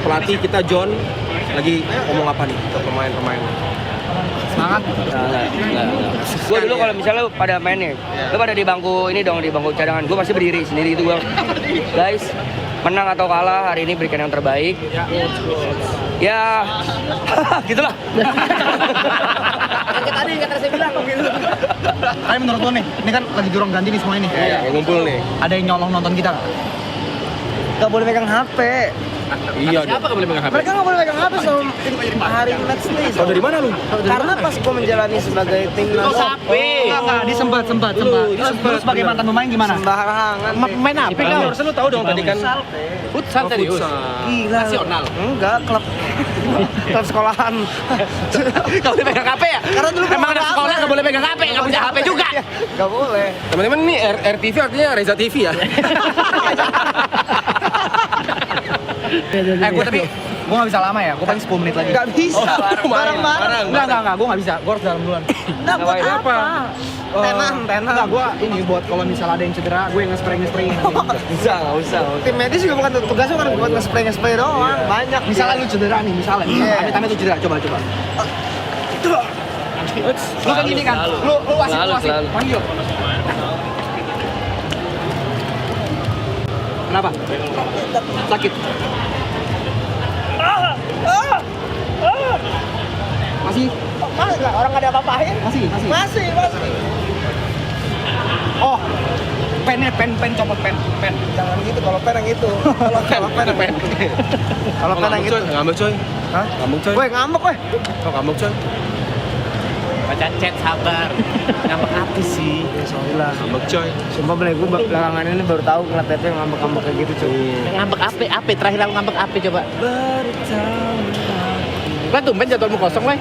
pelatih kita John lagi ngomong apa nih ke pemain-pemain? Semangat. Enggak. Gue dulu kalau misalnya lu pada main nih, lu pada di bangku ini dong, di bangku cadangan. Gue pasti berdiri sendiri itu gue. Guys, menang atau kalah hari ini berikan yang terbaik. Ya, gitulah. Tadi nggak terasa bilang gitu. Tapi menurut lo nih, ini kan lagi jurang ganti nih semua ini. Iya, ngumpul nih. Ada yang nyolong nonton kita nggak? Gak boleh pegang HP. Iya. Siapa nggak boleh pegang HP? Mereka gak boleh pegang HP selama hari match nih. Tahu dari mana lu? Karena pas gue menjalani sebagai timnas Enggak, disempat. Lu sebagai mantan pemain gimana? sembarangan. Main apa? Kan harusnya lu tahu dong tadi kan. Futsal serius. Gila. Nasional. Enggak, klub sekolahan. Gak boleh pegang HP ya? Karena dulu emang ada sekolah gak boleh pegang HP, gak punya HP juga. Gak boleh. Teman-teman ini RTV artinya Reza TV ya. Gue gak bisa lama ya, gue paling 10 menit lagi. Gak bisa. Bareng-bareng. Enggak, gue gak bisa, gue harus dalam duluan. Enggak buat apa? Tenan. Enggak, gue ini buat kalau misalnya ada yang cedera, gue yang nge-spray. Bisa, nggak usah. Tim medis juga bukan tugasnya kan buat nge-spray doang. Banyak. Misalnya lu cedera nih, misalnya amit-amit lu cedera, coba. Lu kan gini kan, lu wasit, panggil. Kenapa? Sakit. Masih? Orang nggak ada apa-apain. Masih. Oh, pen copot pen. Jangan gitu, kalau pen yang itu. Kalau pen yang pen. Kalau pen yang itu. Ngambek coy. Hah? Ngambek coy. Woi, ngambek woi. Oh, ngambek coy. Baca chat sabar. Ngambek apa sih? Sorry lah. Ngambek coy. Sumpah bener, gue belakangan ini baru tahu ngeliat Pepe ngambek-ngambek kayak gitu cuy. Ngambek apa? Terakhir aku ngambek apa coba? Kan tumben jadwalmu kosong lah.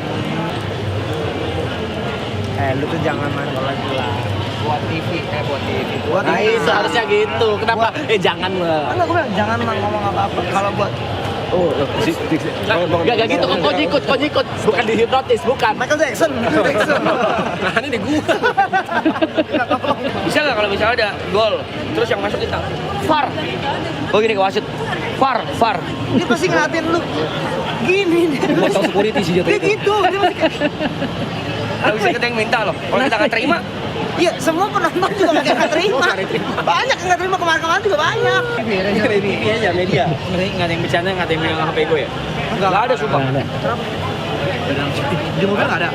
Lu tuh jangan main lagi lah. Buat TV. Nah itu harusnya gitu. Kenapa? Jangan lah. Enggak, gue bilang jangan ngomong apa-apa. Kalau buat Gak gitu, kau nyikut. Bukan dihipnotis, bukan. Michael Jackson. Nah, ini di gua. Bisa nggak kalau misalnya ada gol, terus yang masuk kita VAR. Oh gini ke wasit. VAR. Dia pasti ngeliatin lu. Gini nih. Motor security sih jatuh Dia itu. gitu. Dia pasti kalau bisa kita yang minta loh. Kalau kita nggak terima, iya semua penonton juga nggak terima. Banyak yang nggak terima, kemarin juga banyak. Ini aja media. Nggak ada yang bercanda, nggak ada yang bilang HP gue ya? Nggak ada sumpah. Di mobil nggak ada.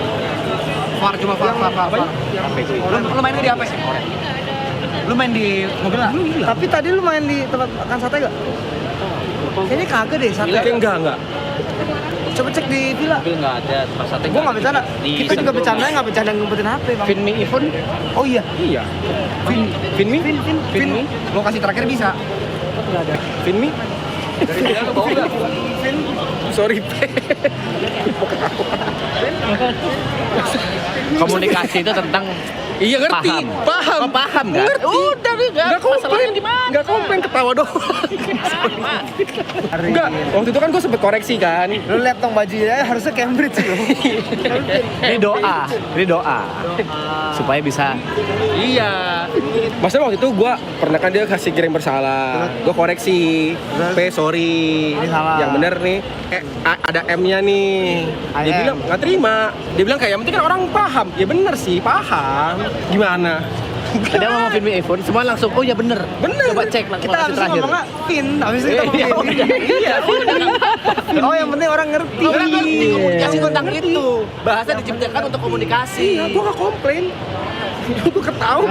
VAR. Lu mainnya di apa sih? Lu main di mobil nggak? Tapi tadi lu main di tempat makan sate gak? Kayaknya kagak deh sate. Kayak enggak. Coba cek di villa. Mobil nggak ada, pas sate. Gua nggak bercanda. Kita juga bercanda nggak bercanda ngumpetin HP bang. Finmi iPhone. Oh iya. Iya. Finmi. Lokasi terakhir bisa. Nggak ada. Finmi. Dari dia lu bawa enggak? Sorry, Pe. Komunikasi itu tentang Iya ngerti, paham. Oh, paham kan? Ngerti. Udah nih, Enggak komplain di mana? Enggak komplain, ketawa doang. Enggak, waktu itu kan gue sempet koreksi kan. Lu lihat dong bajunya harusnya Cambridge loh. Ini doa. Supaya bisa. Iya. Maksudnya waktu itu gue pernah kan dia kasih kirim bersalah. Gue koreksi. Sorry. Ini salah. Yang bener nih, ada M-nya nih. Dia IM. bilang nggak terima. Dia bilang kayak yang penting kan orang paham. Ya bener sih, paham. Gimana? Ada ngomong Finmi iPhone, semua langsung, oh ya bener. Coba cek Kita lokasi harus terakhir. ngomongnya pin, habis itu kita Iya, ngomongin. iya. Oh yang penting orang ngerti. Orang ngerti komunikasi tentang itu. Bahasa diciptakan untuk komunikasi. Iya, gue nggak komplain. Gue ketawa.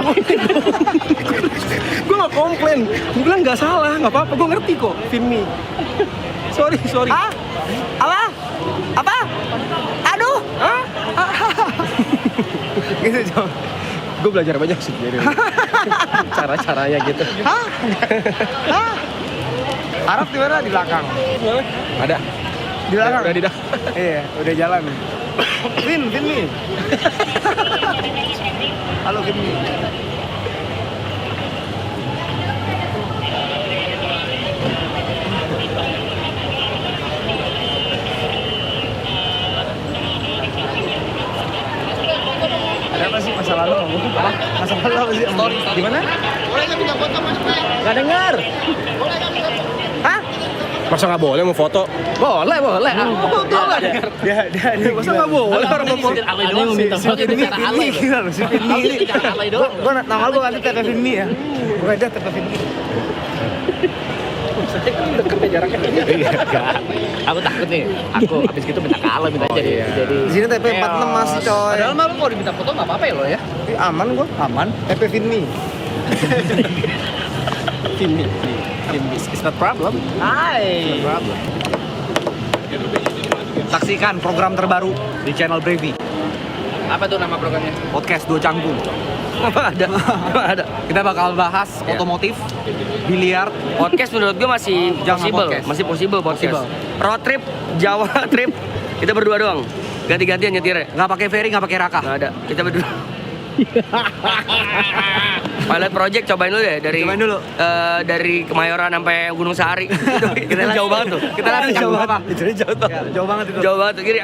Gue nggak komplain. Gue bilang nggak salah, nggak apa-apa. Gue ngerti kok, Finmi. Sorry. Ah? Apa? Aduh. Hah? Gitu coba. Gue belajar banyak sih dari cara-caranya gitu. Hah? Arab di mana? Di belakang. Ada. Di belakang. Udah di dah. Iya, udah jalan. Vin nih. Halo Vin nih. Ada apa sih masa lalu? Masa lalu apa sih? Gimana? Gak dengar. Hah? Masa nggak boleh mau foto? Boleh. Dia Masa nggak boleh orang mau foto? Ada yang minta foto di cara alay. gila lu, si Firmi. Cara alay doang. Gua nama gua ganti Tete Firmi ya. Gua ada Tete Firmi. Deket ya jaraknya. Iya, enggak. Aku takut nih. Aku habis gitu minta kalah, minta jadi. Di sini TP 46 masih coy. Padahal mah kalau diminta foto enggak apa-apa ya lo ya. Tapi aman gua. Aman. TP Firmi. Film is not problem. Hai. Saksikan program terbaru di channel Brevi. Apa tuh nama programnya? Podcast Dua Canggung. ada. Kita bakal bahas otomotif, biliar, Podcast menurut gue masih Jangan possible, podcast. masih possible podcast. Possible. Road trip, Jawa trip, kita berdua doang. Ganti-gantian nyetirnya. nggak pakai ferry, nggak pakai raka. Nggak ada, kita berdua. Pilot project cobain dulu deh Cobain dulu. dari Kemayoran sampai Gunung Sahari. Kita jauh banget tuh. Kita lihat jauh apa? Itu jauh tuh. Ya, jauh banget itu. Jauh banget tuh kiri.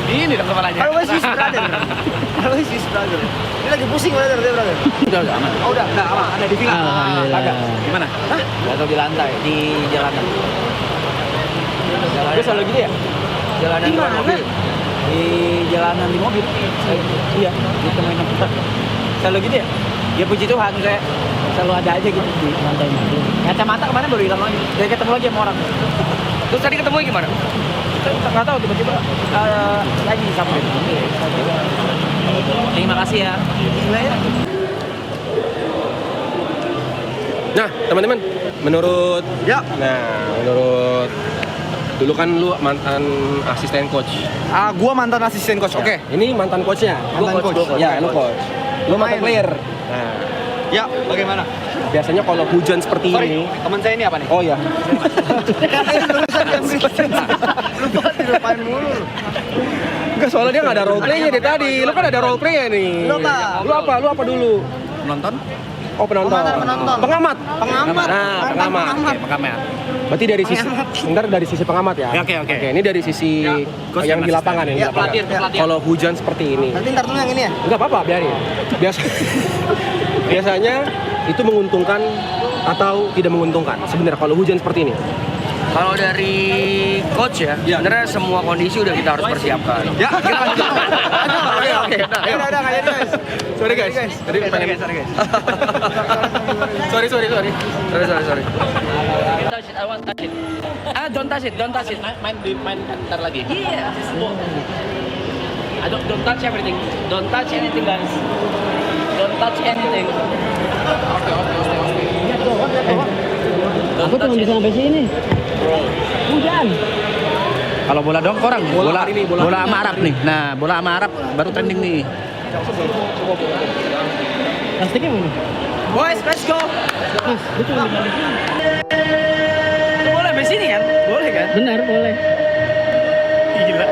Ini dong kepalanya. Halo sis brother. Halo sis brother. Ini lagi pusing brother, dia brother. Udah aman. Oh udah, enggak aman. Ada di villa. Ada. Gimana? Jatuh di lantai, di jalanan. Gue selalu gitu ya? Jalanan luar mobil. Di jalanan di mobil. Iya, ditemuin apa? Selalu gitu ya? Ya puji Tuhan kayak selalu ada aja gitu di lantai mobil. Kacamata kemarin baru hilang lagi. Dia ketemu lagi sama orang. Terus tadi ketemu gimana? Nggak tahu tiba-tiba lagi sama dia. Terima kasih ya. Gila ya. Nah, teman-teman, menurut dulu kan lu mantan asisten coach. Gua mantan asisten coach. Oke. Ini mantan coachnya. Mantan coach. Ya, lu coach. Lu mantan Main. player. Nah, Ya, bagaimana? biasanya kalau hujan seperti ini. Teman saya ini apa nih? Oh ya. Lupa dilupain mulu. Enggak, soalnya dia nggak ada role play-nya dari tadi. Lu kan ada role play-nya nih. Lu apa? Lu apa dulu? Penonton? Oh, penonton. Penonton. Pengamat. Pengamat. Nah, pengamat. Pengamat. Berarti dari sisi dari sisi pengamat ya. Oke. Ini dari sisi yang di lapangan Ya, pelatih. Kalau hujan seperti ini. Nanti ntar dulu yang ini ya. Enggak apa-apa, biarin. Biasanya itu menguntungkan atau tidak menguntungkan sebenarnya kalau hujan seperti ini. Kalau dari coach ya, sebenarnya semua kondisi udah kita harus persiapkan. Ya, kita lanjut. Oke. Udah enggak jadi guys. Sorry guys. Tadi pengen. Sorry. Sorry. Touch it, I want touch it. Don't touch it. Main ntar lagi. Iya. Don't touch everything. Don't touch anything, guys. Don't touch anything. Aku cuma bisa sampai sini. Hujan. Kalau bola dong orang. Bola hari ini, bola sama Arab nih. Nah, bola sama Arab baru trending nih. Plastiknya mana? Boys, let's go. Mas, dia cuma bisa sampai sini. Boleh sampai sini kan? Boleh kan? Benar, boleh. Gila.